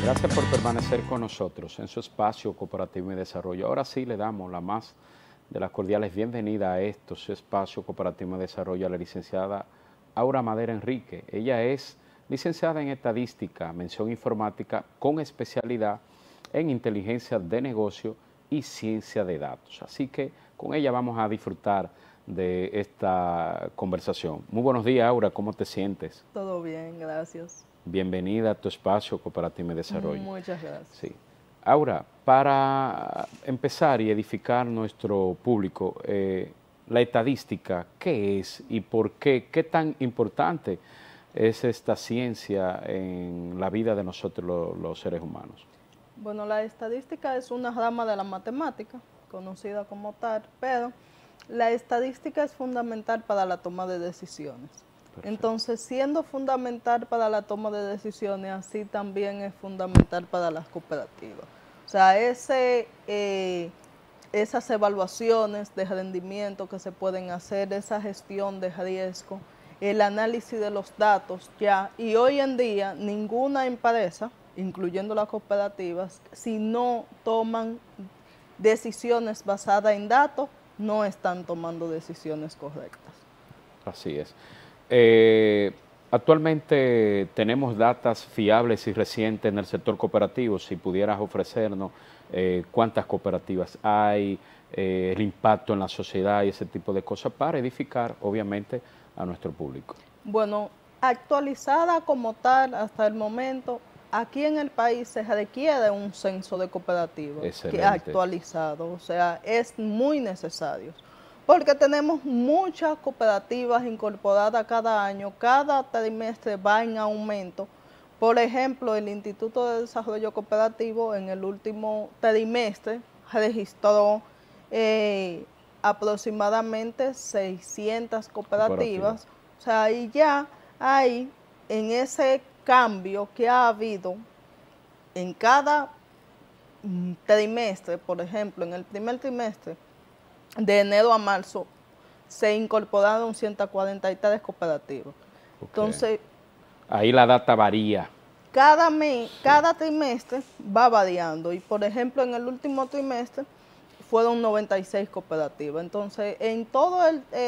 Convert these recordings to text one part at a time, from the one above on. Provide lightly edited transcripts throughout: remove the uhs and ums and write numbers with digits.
Gracias por permanecer con nosotros en su espacio Cooperativo y Desarrollo. Ahora sí le damos la más de las cordiales bienvenidas a su espacio Cooperativo y Desarrollo, a la licenciada Aura Madera Enrique. Ella es licenciada en Estadística, Mención Informática, con especialidad en Inteligencia de Negocio y Ciencia de Datos. Así que con ella vamos a disfrutar de esta conversación. Muy buenos días, Aura, ¿cómo te sientes? Todo bien, gracias. Bienvenida a tu espacio Cooperativo y Desarrollo. Muchas gracias. Sí. Aura, para empezar y edificar nuestro público, la estadística, ¿qué es y por qué? ¿Qué tan importante es esta ciencia en la vida de nosotros los seres humanos? Bueno, la estadística es una rama de la matemática, conocida como tal, pero la estadística es fundamental para la toma de decisiones. Perfecto. Entonces, siendo fundamental para la toma de decisiones, así también es fundamental para las cooperativas. O sea, esas evaluaciones de rendimiento que se pueden hacer, esa gestión de riesgo, el análisis de los datos ya, y hoy en día ninguna empresa, incluyendo las cooperativas, si no toman decisiones basadas en datos, no están tomando decisiones correctas. Así es. Actualmente tenemos datos fiables y recientes en el sector cooperativo. Si pudieras ofrecernos cuántas cooperativas hay, el impacto en la sociedad y ese tipo de cosas para edificar, obviamente, a nuestro público. Bueno, actualizada como tal hasta el momento, aquí en el país se requiere un censo de cooperativas que actualizado, o sea, es muy necesario. Porque tenemos muchas cooperativas incorporadas cada año, cada trimestre va en aumento. Por ejemplo, el Instituto de Desarrollo Cooperativo en el último trimestre registró aproximadamente 600 cooperativas. O sea, ahí ya hay en ese cambio que ha habido en cada trimestre, por ejemplo, en el primer trimestre, de enero a marzo, se incorporaron 143 cooperativas. Okay. Entonces, ahí la data varía. Cada mes, sí, cada trimestre va variando. Y por ejemplo, en el último trimestre fueron 96 cooperativas. Entonces, en todo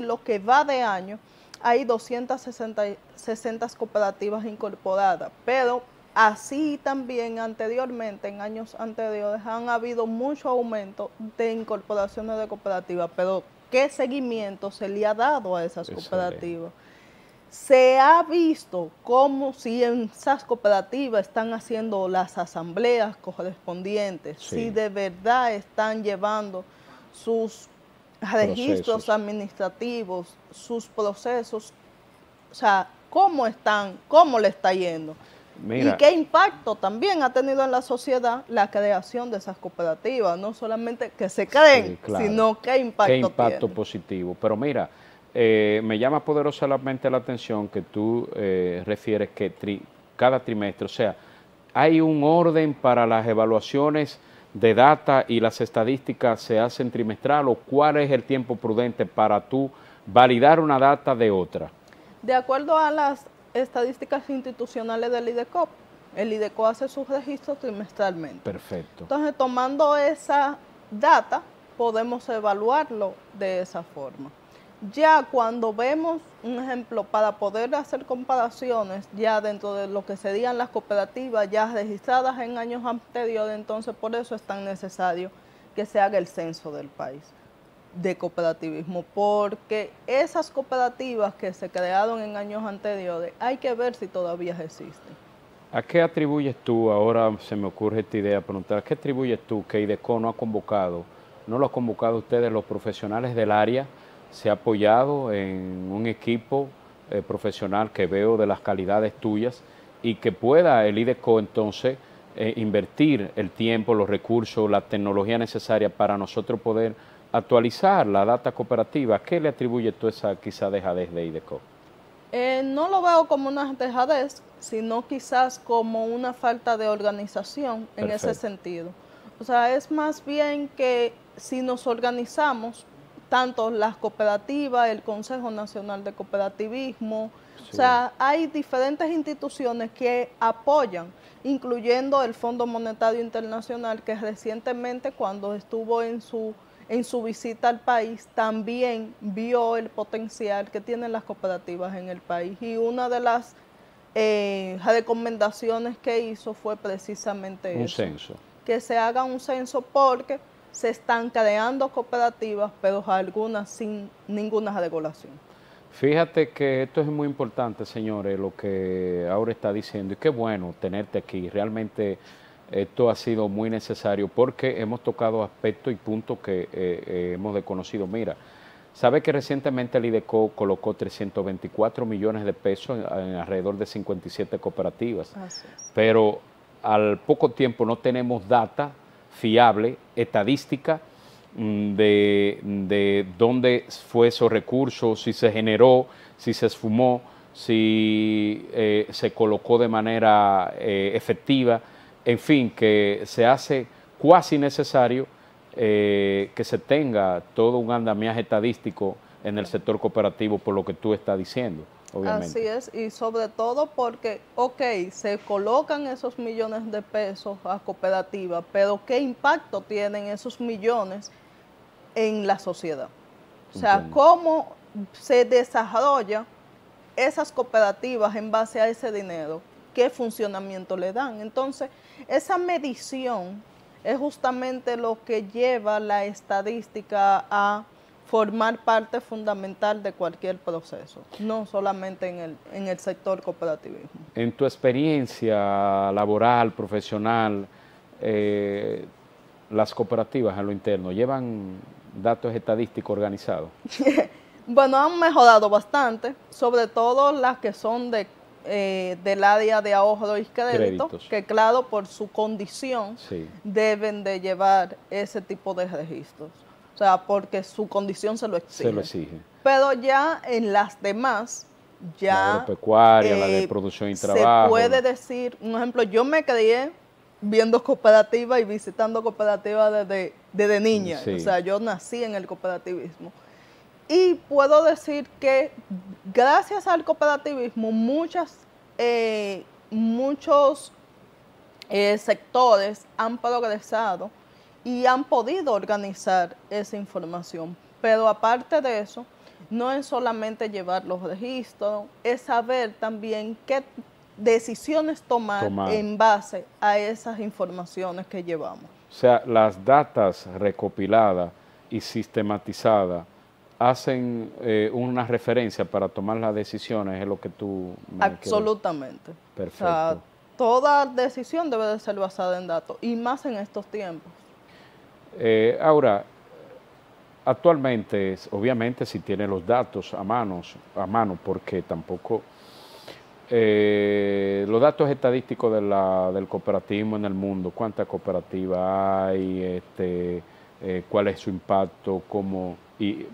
lo que va de año, hay 260 cooperativas incorporadas. Pero así también anteriormente, en años anteriores, han habido mucho aumento de incorporaciones de cooperativas, pero ¿qué seguimiento se le ha dado a esas cooperativas? Se ha visto cómo si en esas cooperativas están haciendo las asambleas correspondientes, sí, si de verdad están llevando sus registros administrativos, sus procesos, o sea, cómo le está yendo. Mira, y qué impacto también ha tenido en la sociedad la creación de esas cooperativas, no solamente que se creen, sí, claro, sino qué impacto tiene. Positivo. Pero mira, me llama poderosamente la atención que tú refieres que cada trimestre, o sea, hay un orden para las evaluaciones de data y las estadísticas se hacen trimestral, o cuál es el tiempo prudente para tú validar una data de otra. De acuerdo a las estadísticas institucionales del IDECO, el IDECO hace sus registros trimestralmente. Perfecto. Entonces, tomando esa data, podemos evaluarlo de esa forma. Ya cuando vemos, un ejemplo, para poder hacer comparaciones ya dentro de lo que serían las cooperativas ya registradas en años anteriores, entonces por eso es tan necesario que se haga el censo del país de cooperativismo, porque esas cooperativas que se crearon en años anteriores, hay que ver si todavía existen. ¿A qué atribuyes tú, ahora se me ocurre esta idea, preguntar, ¿a qué atribuyes tú que IDECO no ha convocado, no lo ha convocado ustedes los profesionales del área, se ha apoyado en un equipo profesional que veo de las calidades tuyas y que pueda el IDECO entonces invertir el tiempo, los recursos, la tecnología necesaria para nosotros poder actualizar la data cooperativa? ¿Qué le atribuye tú esa quizá dejadez de IDECO? No lo veo como una dejadez, sino quizás como una falta de organización en ese sentido. O sea, es más bien que si nos organizamos, tanto las cooperativas, el Consejo Nacional de Cooperativismo, O sea, hay diferentes instituciones que apoyan, incluyendo el Fondo Monetario Internacional, que recientemente, cuando estuvo en su visita al país, también vio el potencial que tienen las cooperativas en el país. Y una de las recomendaciones que hizo fue precisamente un censo. Que se haga un censo, porque se están creando cooperativas, pero algunas sin ninguna regulación. Fíjate que esto es muy importante, señores, lo que Aura está diciendo, y qué bueno tenerte aquí. Realmente esto ha sido muy necesario porque hemos tocado aspectos y puntos que hemos desconocido. Mira, sabe que recientemente el IDECO colocó 324 millones de pesos en alrededor de 57 cooperativas, pero al poco tiempo no tenemos data fiable, estadística, de dónde fue esos recursos, si se generó, si se esfumó, si se colocó de manera efectiva, en fin, que se hace cuasi necesario que se tenga todo un andamiaje estadístico en el sector cooperativo, por lo que tú estás diciendo, obviamente. Así es, y sobre todo porque, ok, se colocan esos millones de pesos a cooperativas, pero ¿qué impacto tienen esos millones en la sociedad? O sea, ¿cómo se desarrolla esas cooperativas en base a ese dinero? ¿Qué funcionamiento le dan? Entonces, esa medición es justamente lo que lleva la estadística a formar parte fundamental de cualquier proceso, no solamente en el sector cooperativismo. En tu experiencia laboral, profesional, las cooperativas en lo interno, ¿llevan datos estadísticos organizados? Bueno, han mejorado bastante, sobre todo las que son del área de ahorro y crédito, que claro, por su condición, deben de llevar ese tipo de registros. O sea, porque su condición se lo exige. Se lo exige. Pero ya en las demás, ya... La agropecuaria, la de producción y trabajo. Se puede decir, un ejemplo, yo me crié viendo cooperativas y visitando cooperativas desde niña. O sea, yo nací en el cooperativismo. Y puedo decir que gracias al cooperativismo muchos sectores han progresado y han podido organizar esa información. Pero aparte de eso, no es solamente llevar los registros, es saber también qué decisiones tomar en base a esas informaciones que llevamos. O sea, las datas recopiladas y sistematizadas hacen una referencia para tomar las decisiones, es lo que tú me Absolutamente. Perfecto. O sea, toda decisión debe de ser basada en datos, y más en estos tiempos. Ahora, actualmente, obviamente, si tiene los datos a mano, porque tampoco los datos estadísticos del cooperativismo en el mundo, cuántas cooperativas hay, cuál es su impacto, y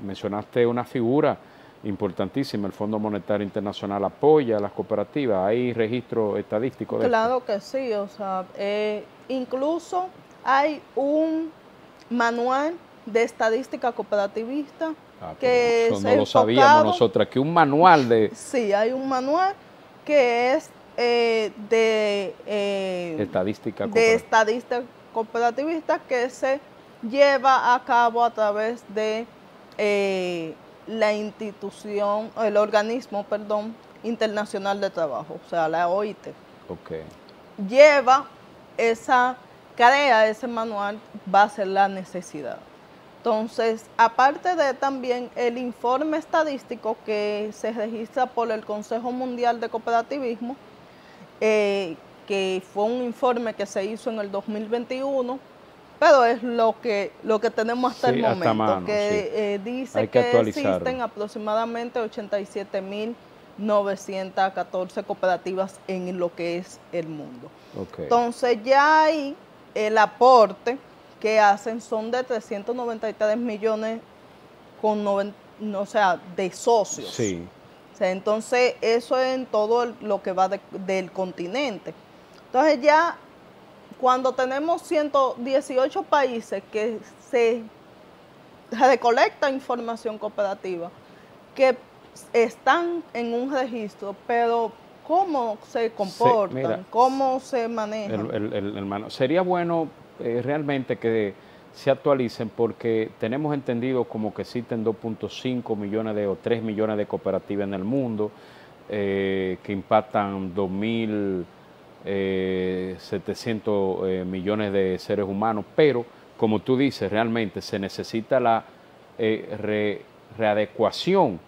mencionaste una figura importantísima, el Fondo Monetario Internacional apoya a las cooperativas, ¿hay registro estadístico de Claro esto? que sí, o sea, incluso hay un manual de estadística cooperativista que eso es no lo sabíamos nosotros, que un manual de... Sí, hay un manual que es de estadística cooperativista que se lleva a cabo a través de la institución, el organismo, internacional de trabajo, o sea, la OIT. Crea ese manual base en la necesidad. Entonces, aparte de también el informe estadístico que se registra por el Consejo Mundial de Cooperativismo, que fue un informe que se hizo en el 2021, pero es lo que tenemos hasta el momento, dice que existen aproximadamente 87.914 cooperativas en lo que es el mundo. Entonces ya hay el aporte que hacen son de 393 millones de socios. O sea, entonces eso es en todo lo que va del continente. Entonces ya cuando tenemos 118 países que se recolecta información cooperativa, que están en un registro, pero ¿cómo se comportan? Mira, ¿Cómo se manejan? sería bueno realmente que se actualicen porque tenemos entendido como que existen 2.5 millones o 3 millones de cooperativas en el mundo que impactan 2.700 millones de seres humanos, pero como tú dices, realmente se necesita la readecuación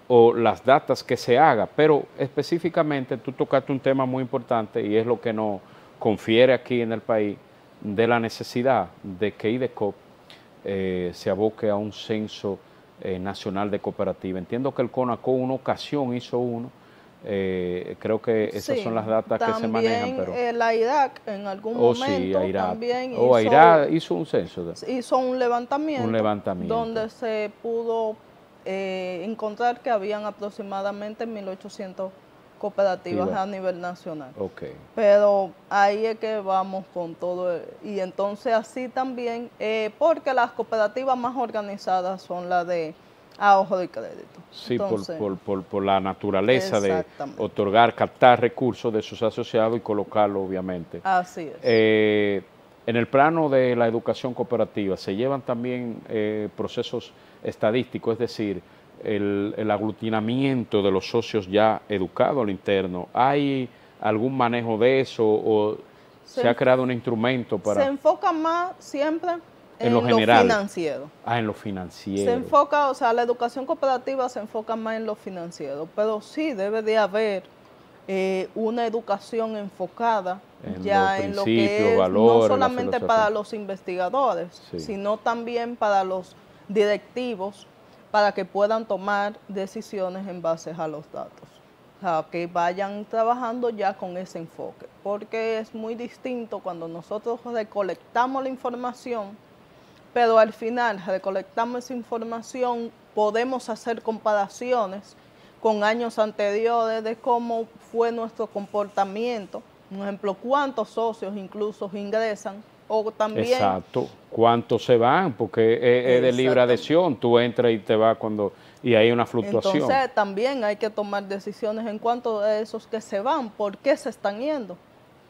o las datas que se haga, pero específicamente tú tocaste un tema muy importante y es lo que nos confiere aquí en el país de la necesidad de que IDECOP se aboque a un censo nacional de cooperativa. Entiendo que el CONACO una ocasión hizo uno, creo que esas Sí, son las datas que se manejan, también pero... la IRAC en algún Oh, sí, momento AIRAT. también Oh, AIRAT hizo un censo. hizo un Un levantamiento levantamiento. donde se pudo encontrar que habían aproximadamente 1.800 cooperativas Iba. a nivel nacional. Ok. Pero ahí es que vamos con todo. Y entonces así también, porque las cooperativas más organizadas son las de ahorro y crédito. Sí, Entonces, por la naturaleza de exactamente, otorgar, captar recursos de sus asociados y colocarlo, obviamente. así es. En el plano de la educación cooperativa, ¿se llevan también procesos estadísticos, es decir, el aglutinamiento de los socios ya educados al interno? ¿Hay algún manejo de eso o se ha Se, creado un instrumento se para, enfoca más siempre en lo en lo general, financiero. en lo Se financiero? enfoca, o sea, la educación cooperativa se enfoca más en lo financiero, pero sí debe de haber una educación enfocada En los ya en lo principios, que es no valores, la solamente para filosofía. los investigadores, Sí, sino también para los directivos, para que puedan tomar decisiones en base a los datos. O sea, que vayan trabajando ya con ese enfoque, porque es muy distinto cuando nosotros recolectamos la información, pero al final recolectamos esa información, podemos hacer comparaciones con años anteriores de cómo fue nuestro comportamiento. Por ejemplo, cuántos socios incluso ingresan o también... exacto. ¿Cuántos se van? Porque es de libre Exactamente. adhesión. Tú entras y te vas cuando... Y hay una fluctuación. Entonces también hay que tomar decisiones en cuanto a esos que se van, por qué se están yendo.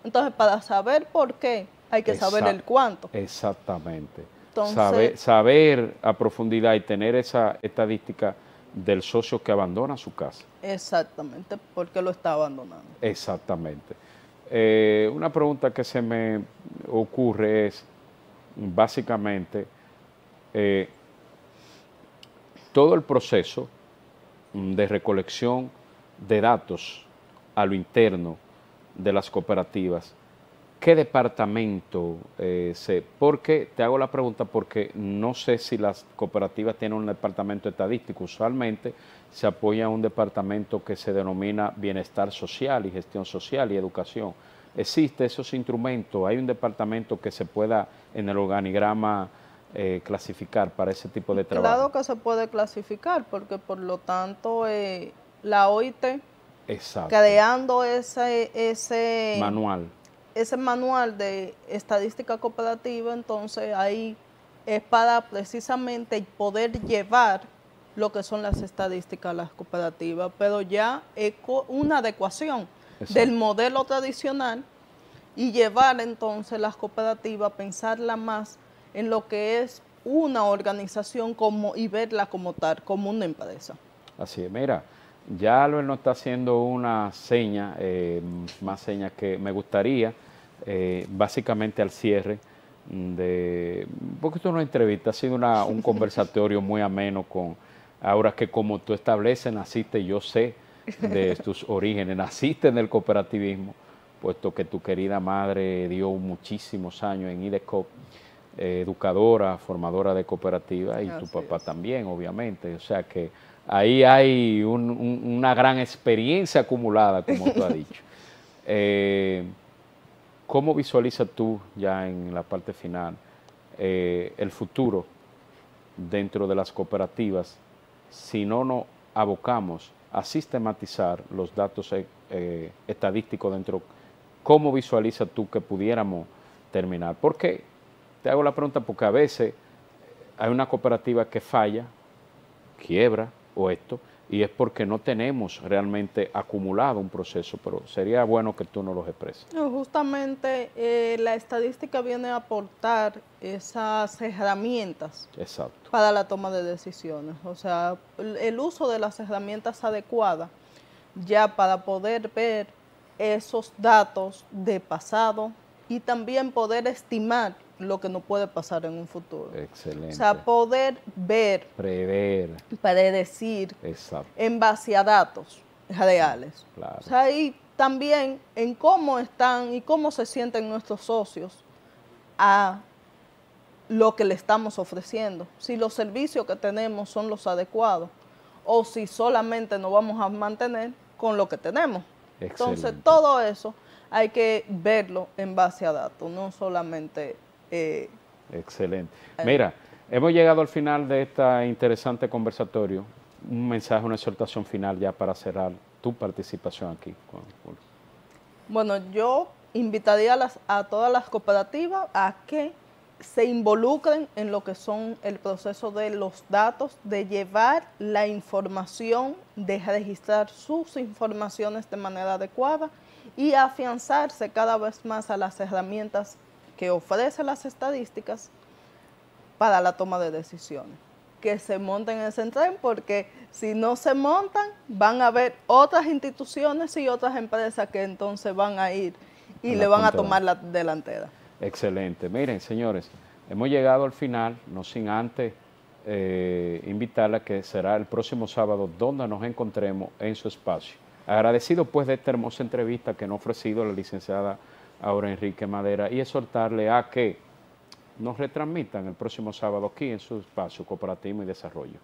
Entonces, para saber por qué, hay que saber el cuánto. Exactamente. Entonces, Saber a profundidad y tener esa estadística del socio que abandona su casa. exactamente, porque lo está abandonando. Exactamente. Una pregunta que se me ocurre es, básicamente, eh, todo el proceso de recolección de datos a lo interno de las cooperativas, ¿qué departamento porque te hago la pregunta porque no sé si las cooperativas tienen un departamento estadístico? Usualmente se apoya a un departamento que se denomina bienestar social y gestión social y educación. ¿Existe esos instrumentos? ¿Hay un departamento que se pueda en el organigrama clasificar para ese tipo de trabajo? Claro que se puede clasificar, porque por lo tanto la OIT, Exacto. creando Manual. ese manual de estadística cooperativa, entonces ahí es para precisamente poder llevar lo que son las estadísticas a las cooperativas, pero ya es una adecuación del modelo tradicional y llevar entonces las cooperativas, pensarla más en lo que es una organización como y verla como tal, como una empresa. Así es, mira, ya Albert nos está haciendo una seña, más señas que me gustaría, básicamente al cierre porque esto es una entrevista, ha sido un conversatorio muy ameno ahora que como tú estableces, naciste, yo sé de tus orígenes, naciste en el cooperativismo, puesto que tu querida madre dio muchísimos años en IDECOP, educadora, formadora de cooperativa, y tu papá también, obviamente. O sea que ahí hay una gran experiencia acumulada, como tú has dicho. ¿Cómo visualizas tú ya en la parte final el futuro dentro de las cooperativas si no nos abocamos a sistematizar los datos estadísticos dentro? ¿Cómo visualizas tú que pudiéramos terminar? ¿Por qué? Te hago la pregunta porque a veces hay una cooperativa que falla, quiebra o esto, y es porque no tenemos realmente acumulado un proceso, pero sería bueno que tú nos lo expreses. No, justamente la estadística viene a aportar esas herramientas Exacto. para la toma de decisiones. O sea, el uso de las herramientas adecuadas ya para poder ver esos datos de pasado y también poder estimar lo que no puede pasar en un futuro. Excelente. O sea, poder ver, prever, predecir exacto, en base a datos reales. claro. O sea, y también en cómo están y cómo se sienten nuestros socios a lo que le estamos ofreciendo. Si los servicios que tenemos son los adecuados o si solamente nos vamos a mantener con lo que tenemos. Entonces, Excelente. todo eso hay que verlo en base a datos, no solamente... Excelente. Mira, hemos llegado al final de este interesante conversatorio. Un mensaje, una exhortación final ya para cerrar tu participación aquí. Bueno, yo invitaría a todas las cooperativas a que se involucren en lo que son el proceso de los datos, de llevar la información, de registrar sus informaciones de manera adecuada y afianzarse cada vez más a las herramientas que ofrecen las estadísticas para la toma de decisiones. Que se monten en ese tren, porque si no se montan, van a haber otras instituciones y otras empresas que entonces van a ir y le van a tomar la delantera. Excelente. Miren, señores, hemos llegado al final, no sin antes invitarla que será el próximo sábado donde nos encontremos en su espacio. Agradecido pues de esta hermosa entrevista que nos ha ofrecido la licenciada Aura Enrique Madera y exhortarle a que nos retransmitan el próximo sábado aquí en su espacio Cooperativismo y Desarrollo.